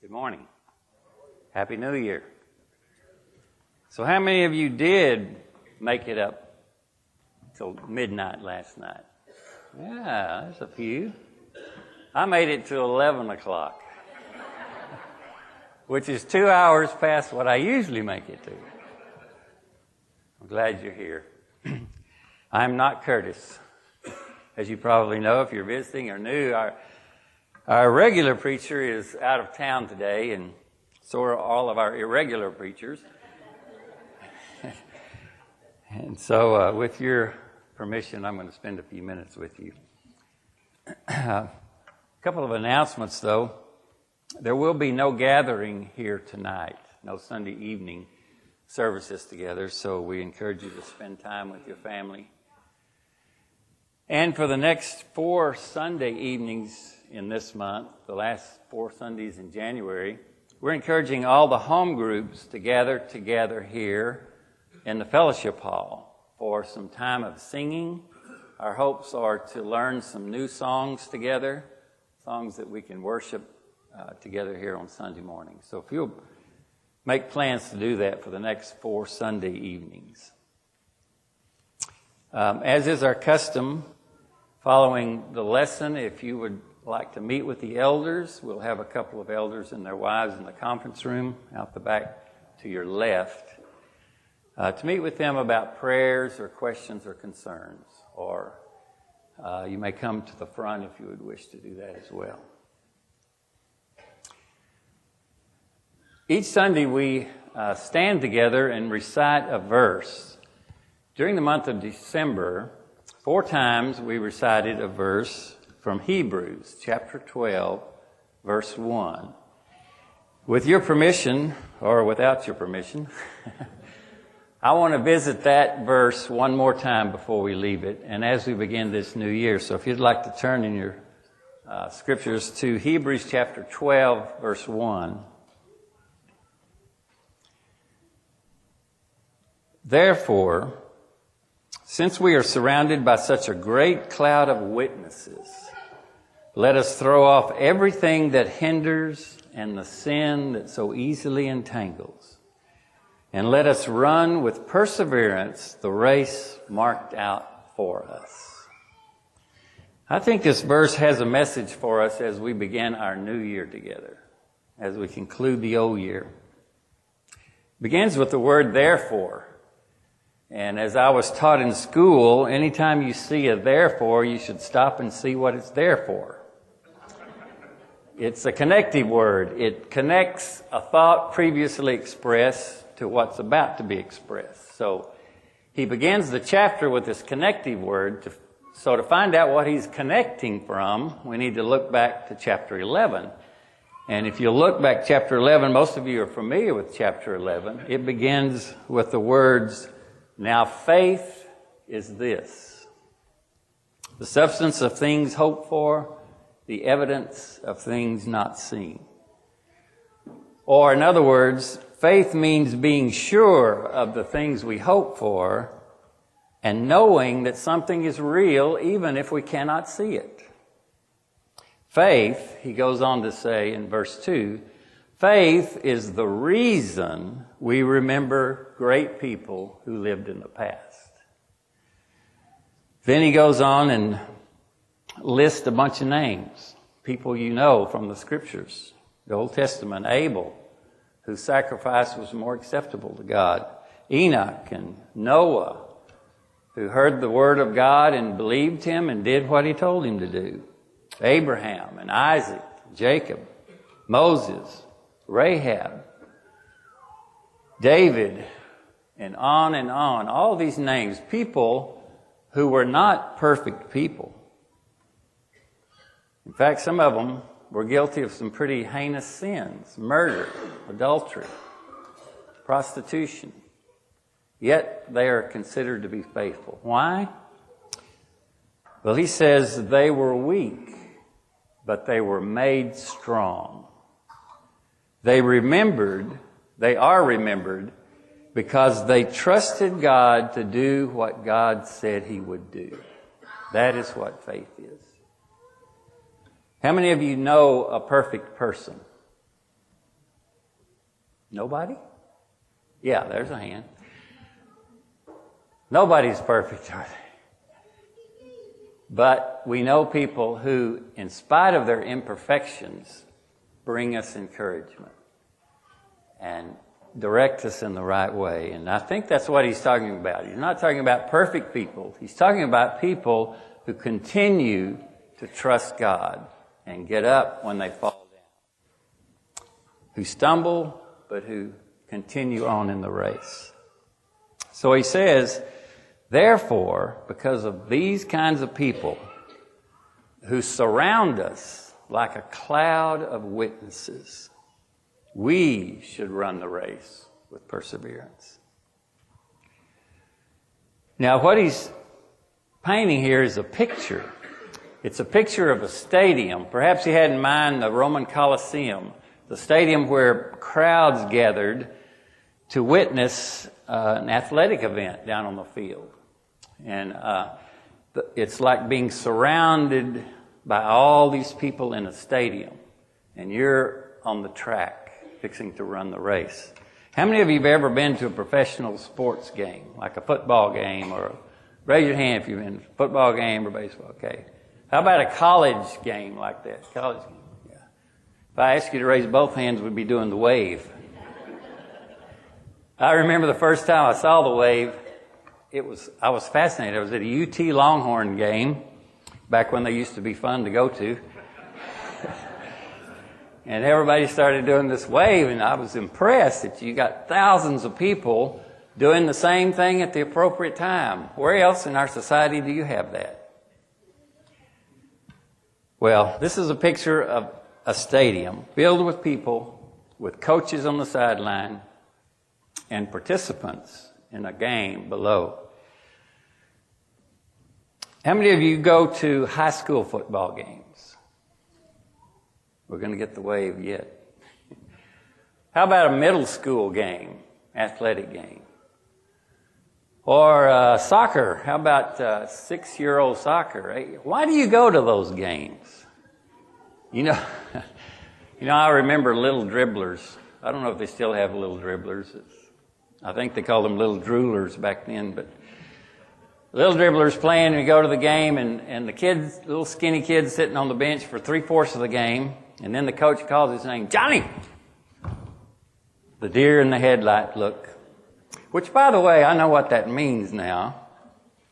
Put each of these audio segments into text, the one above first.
Good morning. Happy New Year. So how many of you did make it up till midnight last night? Yeah, there's a few. I made it till 11 o'clock, which is 2 hours past what I usually make it to. I'm glad you're here. I'm not Curtis. As you probably know, if you're visiting or new, our regular preacher is out of town today, and so are all of our irregular preachers. And so, with your permission, I'm going to spend a few minutes with you. A couple of announcements, though. There will be no gathering here tonight, no Sunday evening services together, so we encourage you to spend time with your family. And for the next 4 Sunday evenings in this month, the last 4 Sundays in January, we're encouraging all the home groups to gather together here in the fellowship hall for some time of singing. Our hopes are to learn some new songs together, songs that we can worship together here on Sunday morning. So if you'll make plans to do that for the next 4 Sunday evenings. As is our custom, following the lesson, if you would like to meet with the elders, we'll have a couple of elders and their wives in the conference room out the back to your left to meet with them about prayers or questions or concerns. Or you may come to the front if you would wish to do that as well. Each Sunday we stand together and recite a verse. During the month of December, 4 times we recited a verse from Hebrews chapter 12, verse 1. With your permission, or without your permission, I want to visit that verse one more time before we leave it, and as we begin this new year. So if you'd like to turn in your scriptures to Hebrews chapter 12, verse 1. Therefore, since we are surrounded by such a great cloud of witnesses, let us throw off everything that hinders and the sin that so easily entangles, and let us run with perseverance the race marked out for us. I think this verse has a message for us as we begin our new year together, as we conclude the old year. It begins with the word therefore. And as I was taught in school, anytime you see a therefore, you should stop and see what it's there for. It's a connective word. It connects a thought previously expressed to what's about to be expressed. So he begins the chapter with this connective word. So to find out what he's connecting from, we need to look back to chapter 11. And if you look back chapter 11, most of you are familiar with chapter 11. It begins with the words, "Now faith is this, the substance of things hoped for, the evidence of things not seen." Or in other words, faith means being sure of the things we hope for and knowing that something is real even if we cannot see it. Faith, he goes on to say in verse 2, faith is the reason we remember great people who lived in the past. Then he goes on and lists a bunch of names, people you know from the scriptures. The Old Testament, Abel, whose sacrifice was more acceptable to God. Enoch and Noah, who heard the word of God and believed him and did what he told him to do. Abraham and Isaac, Jacob, Moses, Rahab, David, and on and on. All these names, people who were not perfect people. In fact, some of them were guilty of some pretty heinous sins: murder, adultery, prostitution. Yet they are considered to be faithful. Why? Well, he says they were weak, but they were made strong. They are remembered because they trusted God to do what God said he would do. That is what faith is. How many of you know a perfect person? Nobody? Yeah, there's a hand. Nobody's perfect, are they? But we know people who, in spite of their imperfections, bring us encouragement and direct us in the right way. And I think that's what he's talking about. He's not talking about perfect people. He's talking about people who continue to trust God and get up when they fall down, who stumble, but who continue on in the race. So he says, therefore, because of these kinds of people who surround us like a cloud of witnesses, we should run the race with perseverance. Now, what he's painting here is a picture. It's a picture of a stadium. Perhaps he had in mind the Roman Colosseum, the stadium where crowds gathered to witness an athletic event down on the field. And it's like being surrounded by all these people in a stadium, and you're on the track fixing to run the race. How many of you have ever been to a professional sports game, like a football game, or raise your hand if you've been to a football game or baseball? Okay. How about a college game like that? College game, yeah. If I asked you to raise both hands, we'd be doing the wave. I remember the first time I saw the wave, I was fascinated. I was at a UT Longhorn game, back when they used to be fun to go to. And everybody started doing this wave, and I was impressed that you got thousands of people doing the same thing at the appropriate time. Where else in our society do you have that? Well, this is a picture of a stadium filled with people, with coaches on the sideline, and participants in a game below. How many of you go to high school football games? We're going to get the wave yet. How about a middle school game, athletic game? Or soccer? How about 6-year-old soccer? Why do you go to those games? You know, I remember little dribblers. I don't know if they still have little dribblers. I think they called them little droolers back then, but little dribblers playing, and you go to the game, and the kids, little skinny kids sitting on the bench for 3/4 of the game, and then the coach calls his name, Johnny! The deer in the headlight look. Which, by the way, I know what that means now,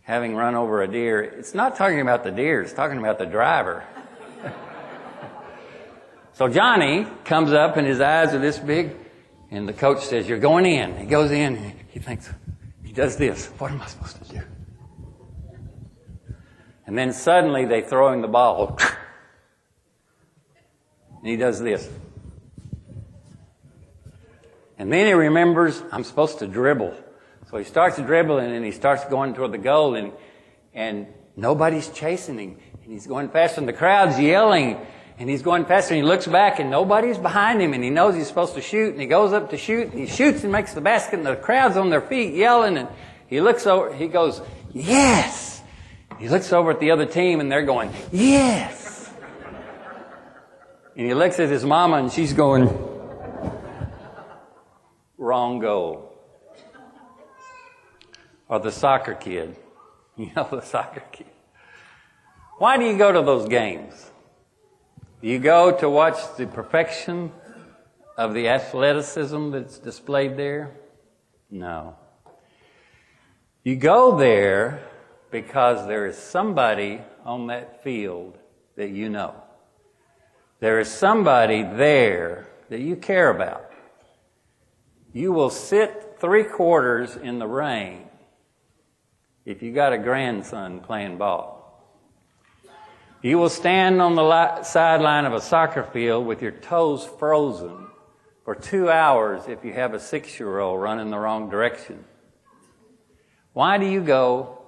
having run over a deer. It's not talking about the deer, it's talking about the driver. So Johnny comes up, and his eyes are this big, and the coach says, you're going in. He goes in, and he thinks, he does this. What am I supposed to do? And then suddenly they throw him the ball. And he does this. And then he remembers, I'm supposed to dribble. So he starts dribbling, and he starts going toward the goal, and nobody's chasing him. And he's going faster, and the crowd's yelling, and he's going faster, and he looks back, and nobody's behind him, and he knows he's supposed to shoot, and he goes up to shoot, and he shoots and makes the basket, and the crowd's on their feet yelling, and he looks over, he goes, yes! He looks over at the other team, and they're going, yes! And he looks at his mama, and she's going, wrong goal. Or the soccer kid. You know, the soccer kid. Why do you go to those games? Do you go to watch the perfection of the athleticism that's displayed there? No. You go there because there is somebody on that field that you know. There is somebody there that you care about. You will sit 3/4 in the rain if you got a grandson playing ball. You will stand on the sideline of a soccer field with your toes frozen for 2 hours if you have a 6-year-old running the wrong direction. Why do you go?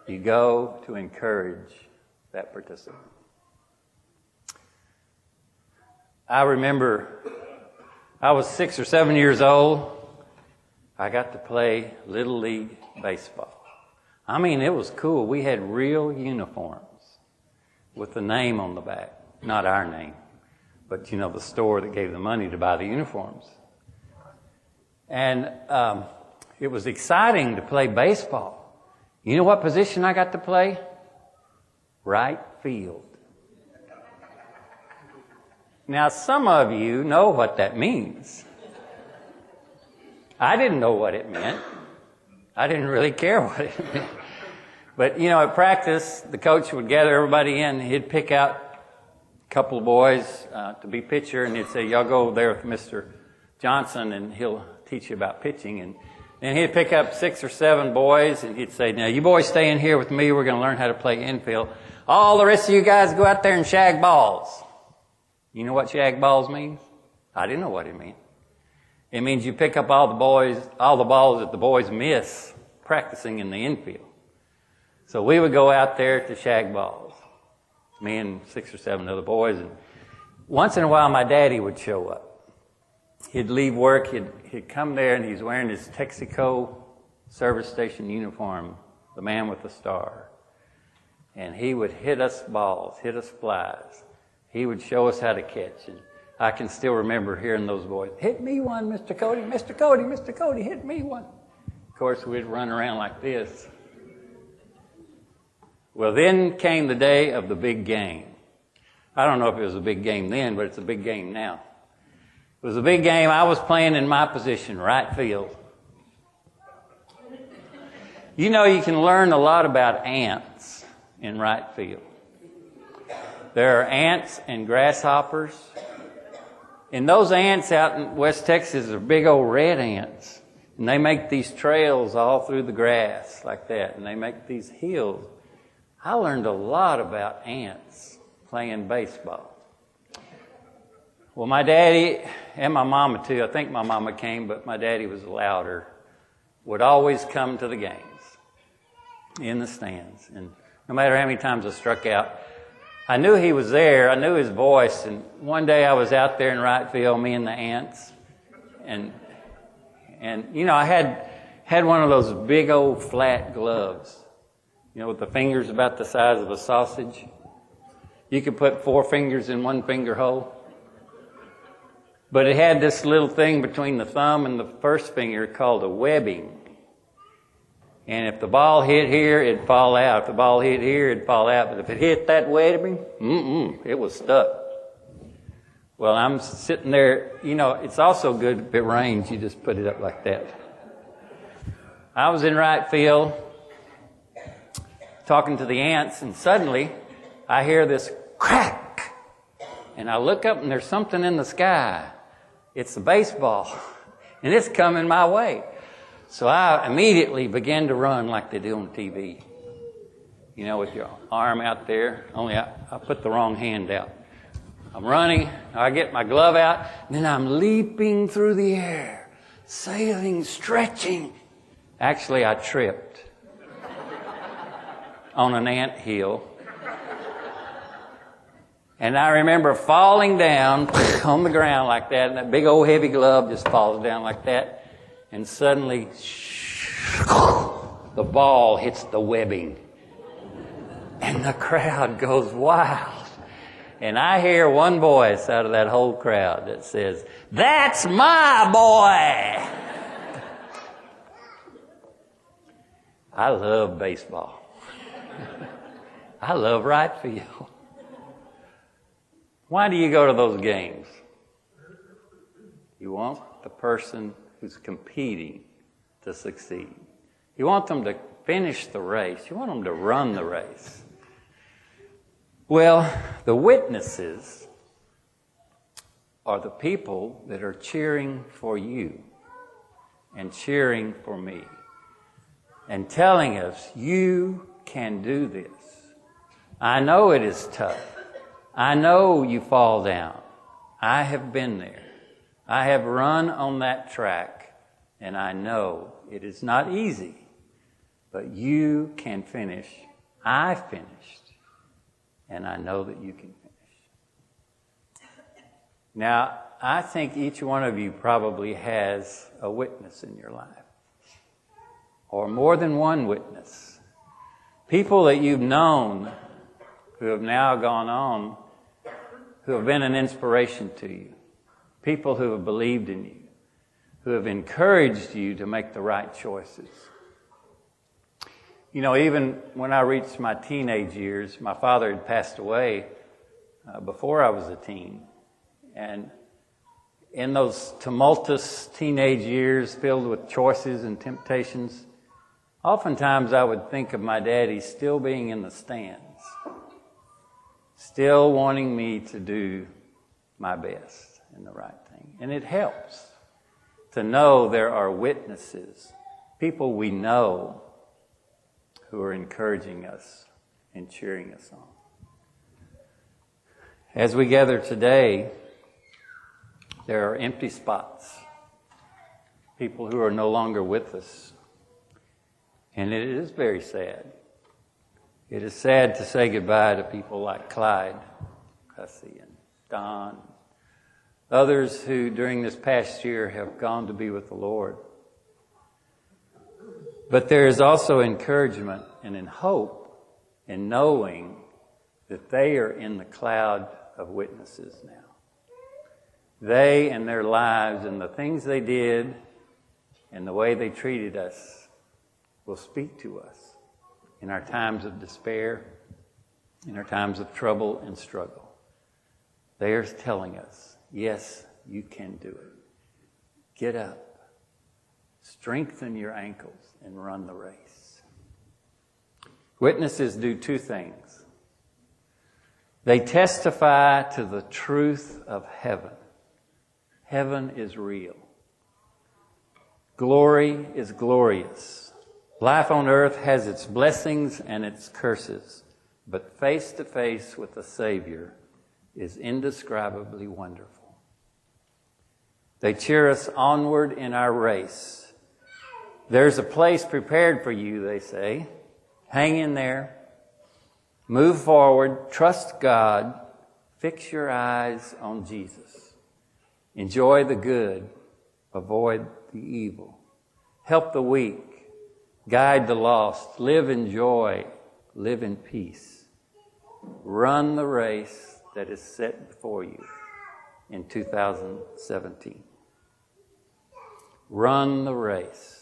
You go to encourage that participant. I remember I was 6 or 7 years old. I got to play Little League baseball. I mean, it was cool. We had real uniforms with the name on the back. Not our name, but, you know, the store that gave the money to buy the uniforms. And it was exciting to play baseball. You know what position I got to play? Right field. Now, some of you know what that means. I didn't know what it meant. I didn't really care what it meant. But, you know, at practice, the coach would gather everybody in. He'd pick out a couple of boys to be pitcher, and he'd say, y'all go over there with Mr. Johnson, and he'll teach you about pitching. And then he'd pick up 6 or 7 boys, and he'd say, now, you boys stay in here with me. We're going to learn how to play infield. All the rest of you guys go out there and shag balls. You know what shag balls means? I didn't know what it meant. It means you pick up all the balls that the boys miss practicing in the infield. So we would go out there to shag balls, me and 6 or 7 other boys. And once in a while, my daddy would show up. He'd leave work. He'd come there, and he's wearing his Texaco service station uniform, the man with the star. And he would hit us balls, hit us flies. He would show us how to catch. And I can still remember hearing those boys, hit me one, Mr. Cody, Mr. Cody, Mr. Cody, hit me one. Of course, we'd run around like this. Well, then came the day of the big game. I don't know if it was a big game then, but it's a big game now. It was a big game. I was playing in my position, right field. You know, you can learn a lot about ants in right field. There are ants and grasshoppers. And those ants out in West Texas are big old red ants. And they make these trails all through the grass like that. And they make these hills. I learned a lot about ants playing baseball. Well, my daddy and my mama too, I think my mama came, but my daddy was louder, would always come to the games in the stands. And no matter how many times I struck out, I knew he was there. I knew his voice. And one day I was out there in right field, me and the ants. And you know, I had one of those big old flat gloves, you know, with the fingers about the size of a sausage. You could put 4 fingers in one finger hole. But it had this little thing between the thumb and the first finger called a webbing. And if the ball hit here, it'd fall out. If the ball hit here, it'd fall out. But if it hit that webbing, it was stuck. Well, I'm sitting there. You know, it's also good if it rains. You just put it up like that. I was in right field talking to the ants, and suddenly I hear this crack. And I look up, and there's something in the sky. It's a baseball, and it's coming my way. So I immediately began to run like they do on TV. You know, with your arm out there, only I put the wrong hand out. I'm running, I get my glove out, and then I'm leaping through the air, sailing, stretching. Actually, I tripped on an ant hill. And I remember falling down on the ground like that, and that big old heavy glove just falls down like that. And suddenly, the ball hits the webbing. And the crowd goes wild. And I hear one voice out of that whole crowd that says, "That's my boy!" I love baseball. I love right field. Why do you go to those games? You want the person who's competing to succeed. You want them to finish the race. You want them to run the race. Well, the witnesses are the people that are cheering for you and cheering for me and telling us, you can do this. I know it is tough. I know you fall down. I have been there. I have run on that track, and I know it is not easy, but you can finish. I finished, and I know that you can finish. Now, I think each one of you probably has a witness in your life, or more than one witness. People that you've known who have now gone on, who have been an inspiration to you. People who have believed in you, who have encouraged you to make the right choices. You know, even when I reached my teenage years, my father had passed away before I was a teen. And in those tumultuous teenage years filled with choices and temptations, oftentimes I would think of my daddy still being in the stands, still wanting me to do my best and the right thing. And it helps to know there are witnesses, people we know, who are encouraging us and cheering us on. As we gather today, there are empty spots, people who are no longer with us. And it is very sad. It is sad to say goodbye to people like Clyde, Hussey, and Don, others who during this past year have gone to be with the Lord. But there is also encouragement and in hope in knowing that they are in the cloud of witnesses now. They and their lives and the things they did and the way they treated us will speak to us in our times of despair, in our times of trouble and struggle. They are telling us, yes, you can do it. Get up. Strengthen your ankles and run the race. Witnesses do two things. They testify to the truth of heaven. Heaven is real. Glory is glorious. Life on earth has its blessings and its curses, but face to face with the Savior is indescribably wonderful. They cheer us onward in our race. There's a place prepared for you, they say. Hang in there. Move forward. Trust God. Fix your eyes on Jesus. Enjoy the good. Avoid the evil. Help the weak. Guide the lost. Live in joy. Live in peace. Run the race that is set before you in 2017. Run the race.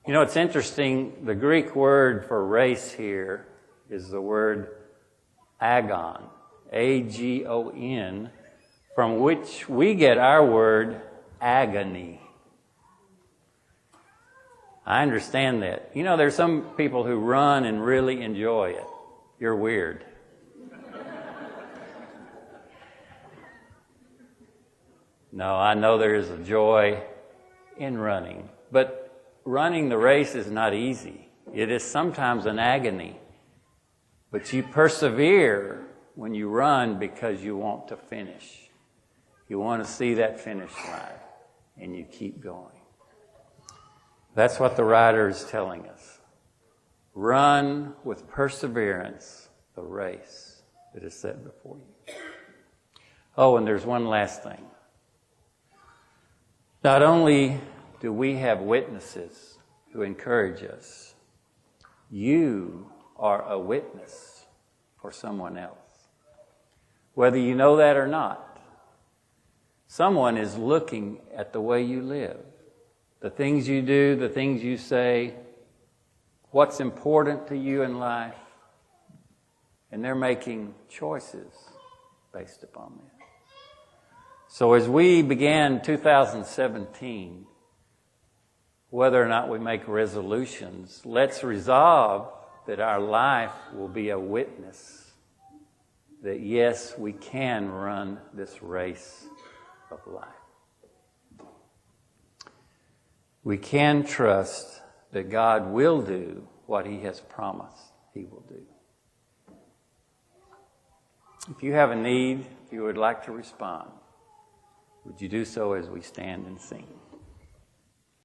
You know, it's interesting, the Greek word for race here is the word agon, A-G-O-N, from which we get our word agony. I understand that. You know, there's some people who run and really enjoy it. You're weird. No, I know there is a joy in running, but running the race is not easy. It is sometimes an agony. But you persevere when you run because you want to finish. You want to see that finish line, and you keep going. That's what the writer is telling us. Run with perseverance the race that is set before you. Oh, and there's one last thing. Not only do we have witnesses who encourage us, you are a witness for someone else. Whether you know that or not, someone is looking at the way you live, the things you do, the things you say, what's important to you in life, and they're making choices based upon that. So as we began 2017, whether or not we make resolutions, let's resolve that our life will be a witness that, yes, we can run this race of life. We can trust that God will do what He has promised He will do. If you have a need, if you would like to respond, would you do so as we stand and sing?